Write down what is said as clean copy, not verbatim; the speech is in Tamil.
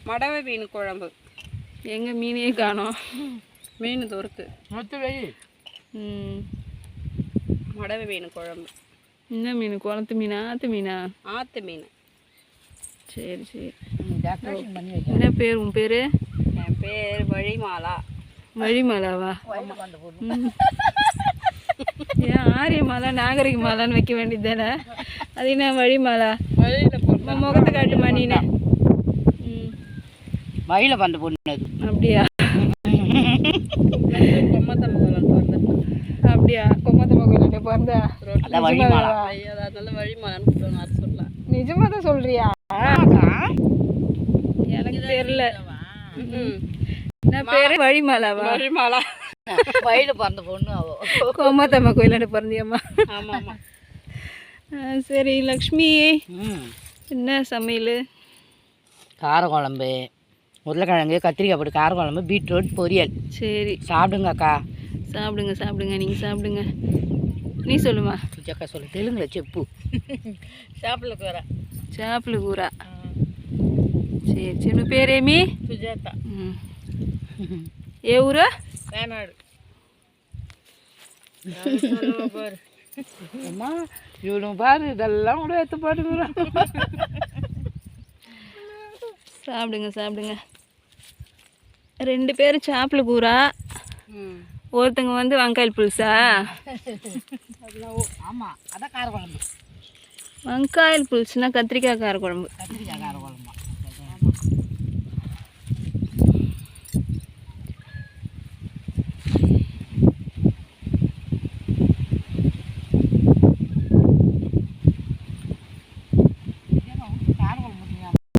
மடவை மீன் குழம்பு. எங்க மீனே காணோம். மீன் தோருக்கு மொத்த வை. மடவை மீன் குழம்பு. என்ன மீன்? குளத்து மீனா ஆற்று மீனா? ஆற்று மீன். சரி சரி. டெக்கரேஷன் பண்ணி வைக்க. என்ன பேர்? உன் பேர்? என் பேர் வழிமாலா. வழிமாலாவா? ஏன் ஆரியமாலா நாகரிகமாலான்னு வைக்க வேண்டியது தானே? அது என்ன வழிமாலா? வழியில் முகத்தை காட்டுமா நீனு? வயலில் பந்த பொண்ணு. அப்படியா? அப்படியா? கொம்மத்தம்மா கோயில பிறந்தா? அதனால வழிமாலான்னு அது சொல்லலாம். நிஜமா தான் சொல்றியா? எனக்கு தெரியல. நான் பேரு வழிமாலாவா? வழிமாலா. வயலில் பிறந்த பொண்ணு அவ. கொம்மத்தம்மா கோயிலாண்ட பிறந்தியம்மா? ஆமாம் ஆமாம். சரி லக்ஷ்மி, என்ன சமையல்? காரக்குழம்பு, உருளைக்கிழங்கு, கத்திரிக்காய் போட்டு காரக்குழம்பு, பீட்ரூட் பொரியல். சரி சாப்பிடுங்க அக்கா. சாப்பிடுங்க சாப்பிடுங்க, நீங்கள் சாப்பிடுங்க. நீ சொல்லுமா? அக்கா சொல்லு, தெலுங்குல செப்பு. சாப்பிடல கூற. చేపల కూర. சரி చిన్న పేరేమి? సుజాత. ఏ ఊరు? వేనాడు. அம்மா இவனுங்க பாரு, இதெல்லாம் கூட எடுத்து பாட்டுக்கிறோம். சாப்பிடுங்க சாப்பிடுங்க. 2 பேரும் చేపల కూర, ஒருத்தங்க வந்து வெங்காய புளிசா? ஆமாம், அதான் காரக்குழம்பு. வெங்காய புளிச்சுனா கத்திரிக்காய் காரக்குழம்பு. கத்திரிக்காய் காரக்குழம்பு.